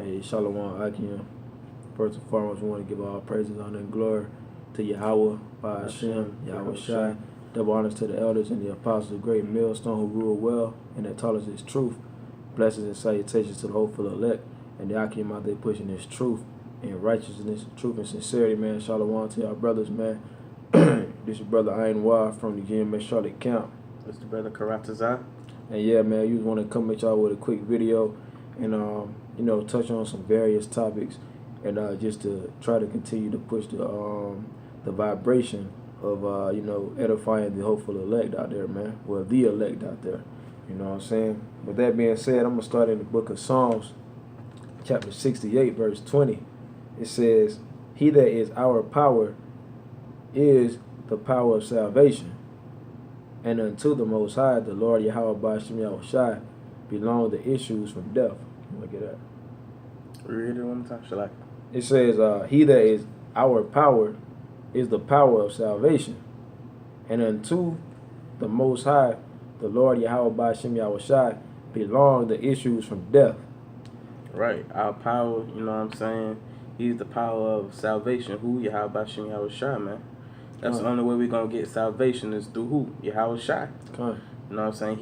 Hey, Shalom Akim. First and foremost, we want to give all praises, honor, and glory to Yahweh, by Hashem, Yahweh Shai. Double honors to the elders and the apostles of great millstone who rule well and that taught us his truth. Blessings and salutations to the hopeful elect and the Akim out there pushing his truth and righteousness, truth and sincerity, man. Shalom to our brothers, man. This your brother Ayin Wah from the GMS Charlotte Camp. It's the brother Karatazar. And yeah, man, you want to come at y'all with a quick video and touch on some various topics and just to try to continue to push the vibration of edifying the hopeful elect out there, man. Well, the elect out there. You know what I'm saying? With that being said, I'm gonna start in the book of Psalms, chapter 68, verse 20. It says, "He that is our power is the power of salvation. And unto the Most High, the Lord Yahweh Ba'ashem Yahweh Shai, belong the issues from death." Look at that. Read it one more time, shall I? It says, "He that is our power is the power of salvation. And unto the Most High, the Lord Yahweh Ba'ashem Yahweh Shai, belong the issues from death." Right. Our power, you know what I'm saying? He's the power of salvation. Who? Yahweh Ba'ashem Yahweh Shai, man. That's the only way we're going to get salvation is through who? Yahweh Shai. You know what I'm saying?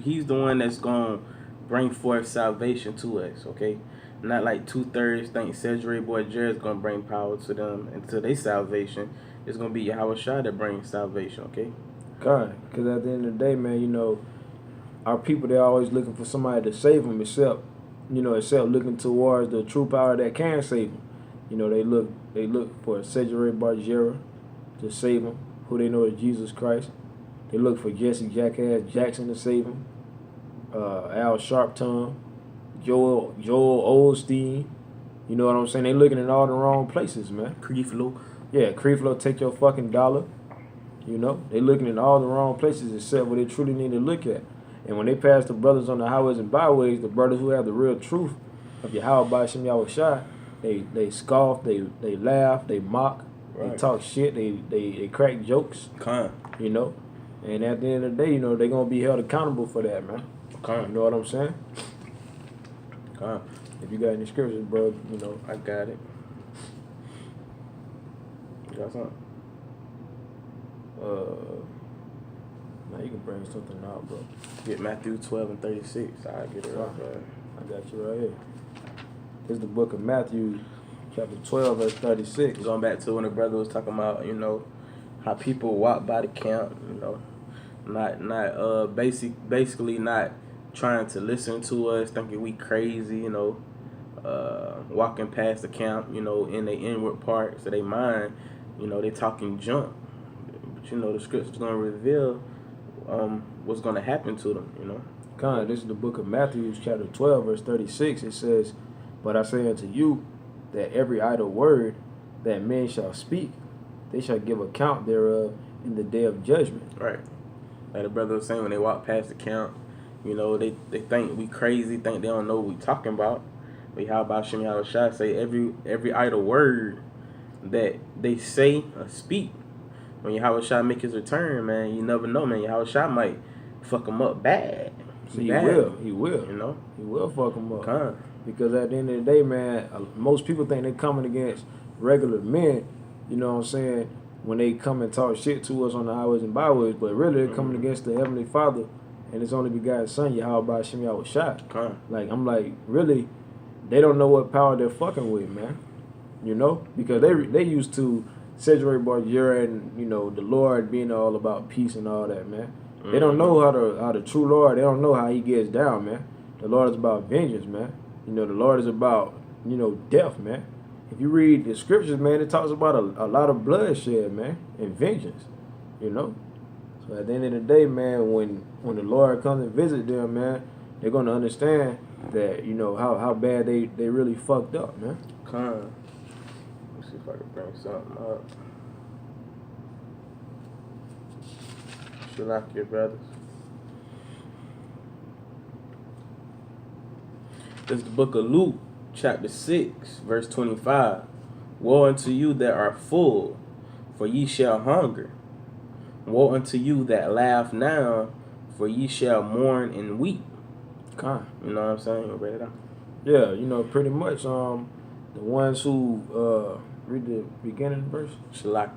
He's the one that's going to bring forth salvation to us, okay? Not like 2/3 think Cedric Boy Jared's going to bring power to them and to their salvation. It's going to be Yahweh Shai that brings salvation, okay? Because at the end of the day, man, our people, they're always looking for somebody to save them except looking towards the true power that can save them. They look for Cedric Barjera to save them, who they know is Jesus Christ. They look for Jesse Jackass Jackson to save them, Al Sharpton, Joel Osteen. You know what I'm saying? They looking in all the wrong places, man. Creeflo. Yeah, Creeflo, take your fucking dollar. They looking in all the wrong places except what they truly need to look at. And when they pass the brothers on the highways and byways, the brothers who have the real truth of Yahweh Ba'ashem Yahweh Shai, they scoff, they laugh, they mock. Right. They talk shit. They crack jokes. And at the end of the day, they're gonna be held accountable for that, man. You know what I'm saying? If you got any scriptures, bro, I got it. You got something? Now you can bring something out, bro. Get Matthew 12:36. I get it right. I got you right here. This is the book of Matthew, chapter 12, verse 36. Going back to when the brother was talking about, how people walk by the camp, basically not trying to listen to us, thinking we crazy, walking past the camp, in the inward parts of their mind, they talking junk. But the scripture's gonna reveal what's gonna happen to them, This is the book of Matthew, chapter 12, verse 36. It says, "But I say unto you, that every idle word that men shall speak, they shall give account thereof in the day of judgment." Right. Like the brother was saying, when they walk past the camp, they think we crazy, think they don't know what we talking about. But how about Shem Yahweh Shai say every idle word that they say or speak, when Yahweh Shai make his return, man, you never know, man. Yahweh Shai might fuck them up bad. He will. He will fuck them up. Because at the end of the day, man, most people think they're coming against regular men, you know what I'm saying, when they come and talk shit to us on the highways and byways, but really they're coming against the Heavenly Father and His only begotten Son, Yahweh Ba'ashem Yahweh Shai. I'm like, really, they don't know what power they're fucking with, man. Because they used to Cedric Barjera and, the Lord being all about peace and all that, man. They don't know how the true Lord, they don't know how He gets down, man. The Lord is about vengeance, man. The Lord is about, death, man. If you read the scriptures, man, it talks about a lot of bloodshed, man, and vengeance, So at the end of the day, man, when the Lord comes and visit them, man, they're going to understand that, how bad they really fucked up, man. Let's see if I can bring something up. Shalak, brothers. This is the book of Luke, chapter 6, verse 25. "Woe unto you that are full, for ye shall hunger. Woe unto you that laugh now, for ye shall mourn and weep." You know what I'm saying? You read it out? Yeah, you know, pretty much. The ones who read the beginning verse. It's like,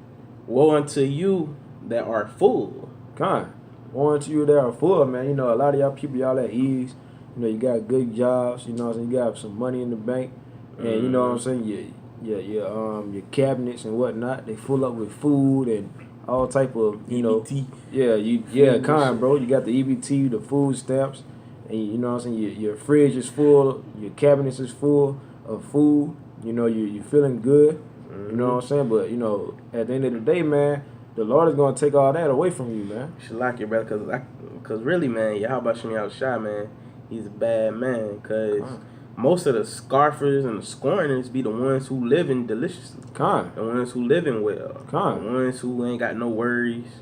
woe unto you that are full. Kind. Woe unto you that are full, man. You know, a lot of y'all people, y'all at ease. You know, you got good jobs. You know what I'm saying? You got some money in the bank, and you know what I'm saying. Your cabinets and whatnot, they full up with food and all type of EBT. Bro. You got the EBT, the food stamps, and you know what I'm saying. Your fridge is full, your cabinets is full of food. You know, you feeling good. You know what I'm saying. But you know, at the end of the day, man, the Lord is gonna take all that away from you, man. You should like it, brother, cause really, man, Yahweh Shem Yahushua, man, he's a bad man, cause. Most of the scarfers and the scorners be the ones who living deliciously. The ones who living well. The ones who ain't got no worries.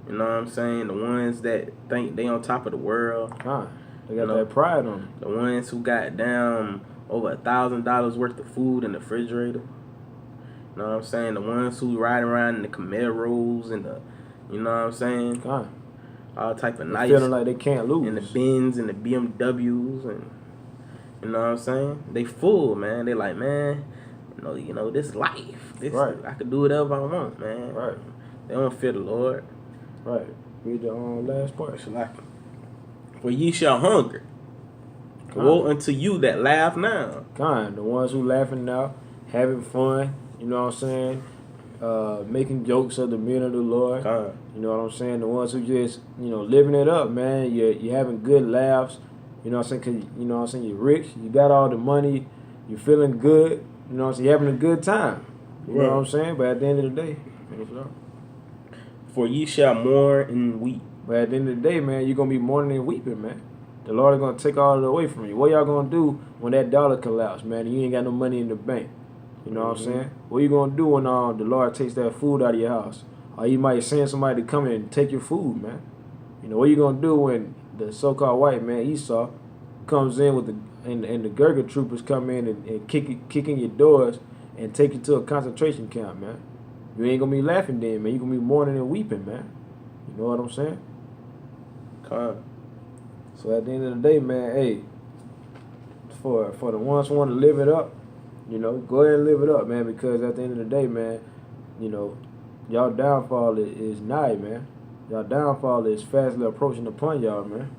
You know what I'm saying? The ones that think they on top of the world. They got that pride on them. The ones who got down over $1,000 worth of food in the refrigerator. You know what I'm saying? The ones who ride around in the Camaros and the, you know what I'm saying? All type of nice. Feeling like they can't lose. And the Benz and the BMWs and. You know what I'm saying? They full, man. They like, man, you know, this life. I could do whatever I want, man. Right. They don't fear the Lord. Right. Read the last part. For ye shall hunger. Woe unto you that laugh now. The ones who laughing now, having fun, you know what I'm saying? Making jokes of the men of the Lord. You know what I'm saying? The ones who just, you know, living it up, man. You're having good laughs. You know what I'm saying? 'Cause, you know what I'm saying? You're rich. You got all the money. You're feeling good. You know what I'm saying? You're having a good time. You know what I'm saying? But at the end of the day, finish it up. For ye shall mourn and weep. But at the end of the day, man, you're going to be mourning and weeping, man. The Lord is going to take all of it away from you. What y'all going to do when that dollar collapse, man, and you ain't got no money in the bank? You know what I'm saying? What you going to do when the Lord takes that food out of your house? Or you might send somebody to come in and take your food, man. You know, what you going to do when the so-called white man, Esau, comes in with and the Gurga troopers come in and kick in your doors and take you to a concentration camp, man? You ain't going to be laughing then, man. You're going to be mourning and weeping, man. You know what I'm saying? So at the end of the day, man, hey, for the ones who want to live it up, you know, go ahead and live it up, man, because at the end of the day, man, you know, y'all downfall is nigh, man. Y'all downfall is fastly approaching upon y'all, man.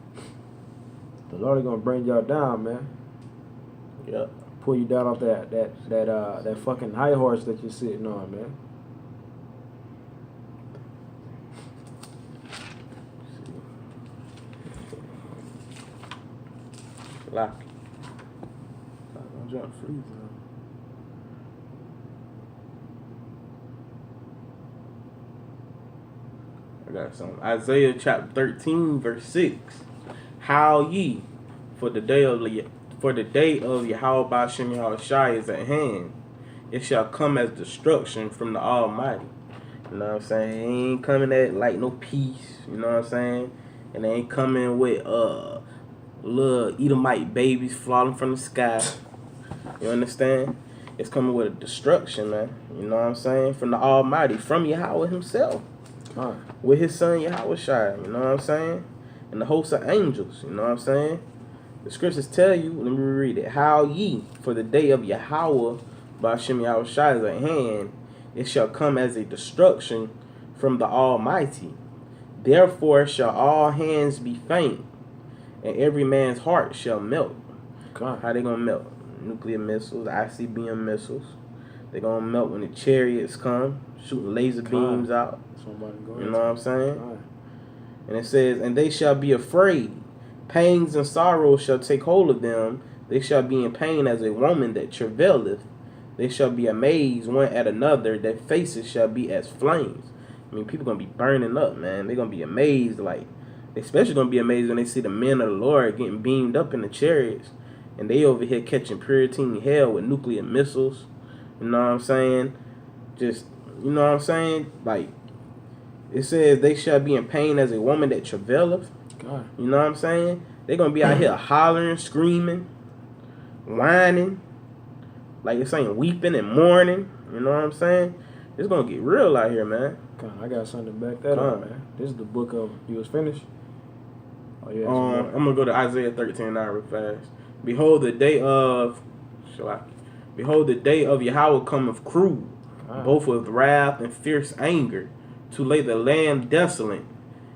The Lord is gonna bring y'all down, man. Yeah. Pull you down off that fucking high horse that you're sitting on, man. I'm trying to freeze now. I got some. Isaiah chapter 13, verse 6. Howl ye, for the day of Yahweh Ba'Shem Yahushua is at hand. It shall come as destruction from the Almighty. You know what I'm saying? It ain't coming at like no peace. You know what I'm saying? And they ain't coming with little Edomite babies falling from the sky. You understand? It's coming with a destruction, man. You know what I'm saying? From the Almighty, from Yahweh himself. With his son Yahushua, you know what I'm saying? And the host of angels, you know what I'm saying? The scriptures tell you, let me read it. Howl ye, for the day of Yahweh Ba'Shem Yahushua is at hand. It shall come as a destruction from the Almighty. Therefore shall all hands be faint, and every man's heart shall melt. How they gonna melt? Nuclear missiles, ICBM missiles. They gonna melt when the chariots come, shooting laser beams out. You know what I'm saying? And it says, and they shall be afraid. Pangs and sorrows shall take hold of them. They shall be in pain as a woman that travaileth. They shall be amazed one at another. Their faces shall be as flames. I mean, people going to be burning up, man. They're going to be amazed. Like, especially going to be amazed when they see the men of the Lord getting beamed up in the chariots. And they over here catching Puritan hell with nuclear missiles. You know what I'm saying? Just, you know what I'm saying? Like, it says they shall be in pain as a woman that travaileth. You know what I'm saying? They're going to be out here hollering, screaming, whining. Like it's saying weeping and mourning. You know what I'm saying? It's going to get real out here, man. I got something to back that up, man. This is the book of, you was finished? Oh, yeah, I'm going to go to Isaiah 13 now real fast. Behold, the day of Yahweh cometh cruel, both with wrath and fierce anger, to lay the land desolate.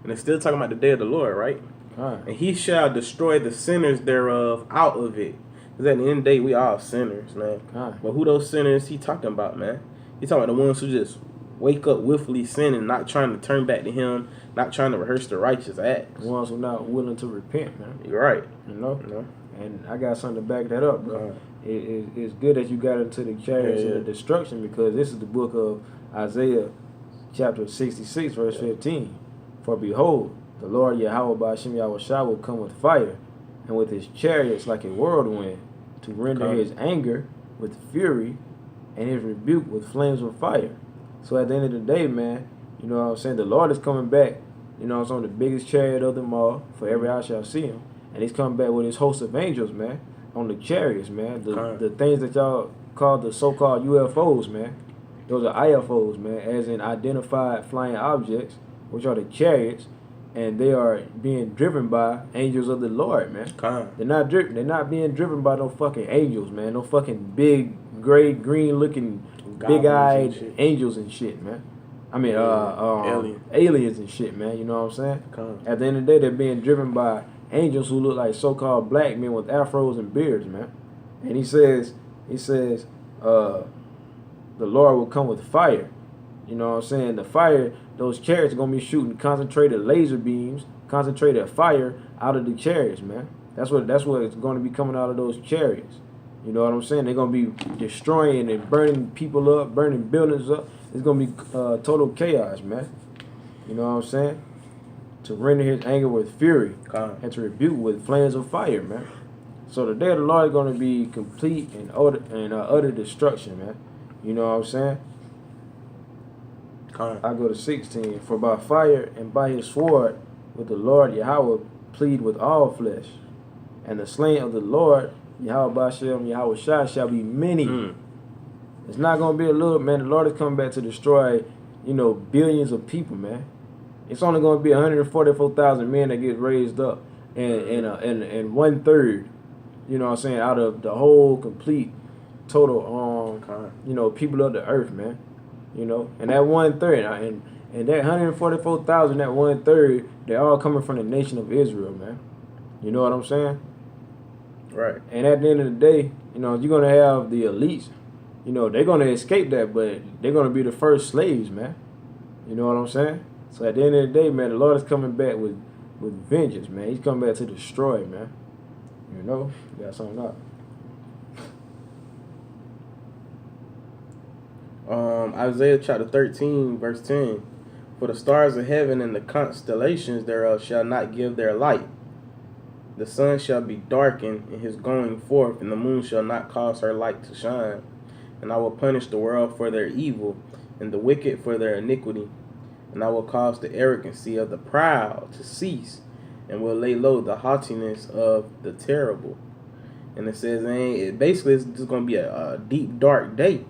And it's still talking about the day of the Lord, right? And he shall destroy the sinners thereof out of it. Because at the end of the day, we all sinners, man. But who those sinners he talking about, man? He talking about the ones who just wake up willfully sinning, not trying to turn back to him, not trying to rehearse the righteous acts. The ones who not willing to repent, man. You're right. You know? And I got something to back that up, bro. It's good that you got into the chariots of the destruction, because this is the book of Isaiah, chapter 66, verse 15. For behold, the Lord Yahweh Ba'ashem Yahushua will come with fire, and with his chariots like a whirlwind, to render his anger with fury, and his rebuke with flames of fire. So at the end of the day, man, you know what I'm saying, the Lord is coming back, you know, it's on the biggest chariot of them all, for every eye shall see him. And he's coming back with his host of angels, man, on the chariots, man. The things that y'all call the so-called UFOs, man. Those are IFOs, man, as in identified flying objects, which are the chariots, and they are being driven by angels of the Lord, man. They're not being driven by no fucking angels, man. No fucking big, gray, green-looking, big-eyed angels and shit, man. I mean, aliens and shit, man. You know what I'm saying? At the end of the day, they're being driven by angels who look like so-called black men with afros and beards, man. And he says, the Lord will come with fire. You know what I'm saying? The fire, those chariots are going to be shooting concentrated laser beams, concentrated fire out of the chariots, man. That's what is going to be coming out of those chariots. You know what I'm saying? They're going to be destroying and burning people up, burning buildings up. It's going to be total chaos, man. You know what I'm saying? To render his anger with fury and to rebuke with flames of fire, man. So the day of the Lord is going to be complete and utter destruction, man. You know what I'm saying? I go to 16. For by fire and by his sword with the Lord Yahweh plead with all flesh. And the slain of the Lord Yahweh Ba'ashem Yahweh shall be many. It's not going to be a little, man. The Lord is coming back to destroy, you know, billions of people, man. It's only going to be 144,000 men that get raised up, and 1/3, you know what I'm saying, out of the whole complete total, you know, people of the earth, man. You know, and that 1/3, and that 144,000, that 1/3, they're all coming from the nation of Israel, man. You know what I'm saying? Right. And at the end of the day, you know, you're going to have the elites. You know, they're going to escape that, but they're going to be the first slaves, man. You know what I'm saying? So at the end of the day, man, the Lord is coming back with vengeance, man. He's coming back to destroy, man. You know? You got something up. Isaiah chapter 13, verse 10. For the stars of heaven and the constellations thereof shall not give their light. The sun shall be darkened in his going forth, and the moon shall not cause her light to shine. And I will punish the world for their evil, and the wicked for their iniquity. And I will cause the arrogancy of the proud to cease, and will lay low the haughtiness of the terrible. And it says, basically, it's just going to be a deep, dark day.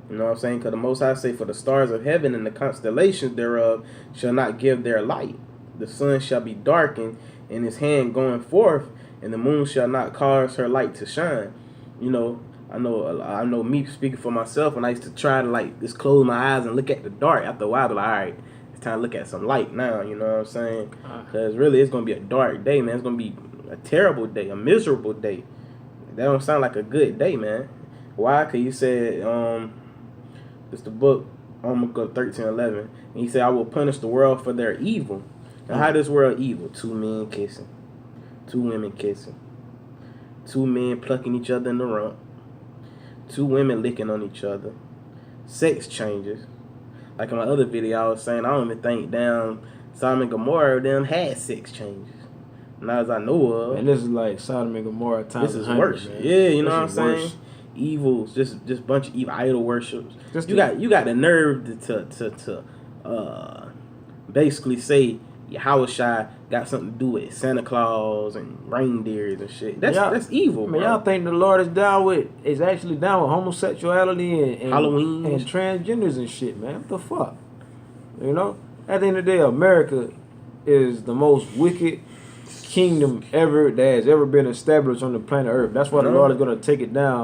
You know what I'm saying? Because the Most High say, for the stars of heaven and the constellations thereof shall not give their light. The sun shall be darkened in his hand going forth, and the moon shall not cause her light to shine. You know, I know me speaking for myself, and I used to try to like just close my eyes and look at the dark. After a while, I'd be like, all right, it's time to look at some light now. You know what I'm saying? Because really, it's gonna be a dark day, man. It's gonna be a terrible day, a miserable day. That don't sound like a good day, man. Why? Because you said, it's the book, 13:11, and he said, I will punish the world for their evil. Now, how this world evil? 2 men kissing, 2 women kissing, 2 men plucking each other in the rump, 2 women licking on each other, sex changes. Like in my other video, I was saying, I don't even think Sodom and Gomorrah them had sex changes. Not as I know of. And this is like Sodom and Gomorrah times. This is worse. Man. Yeah, you know what I'm saying? Evils, just bunch of evil idol worships. You got the nerve to basically say Yahushua got something to do with Santa Claus and reindeers and shit. That's evil, man. Bro. Y'all think the Lord is actually down with homosexuality and Halloween and transgenders and shit, man? What the fuck? You know? At the end of the day, America is the most wicked kingdom that has ever been established on the planet Earth. That's why the Lord is going to take it down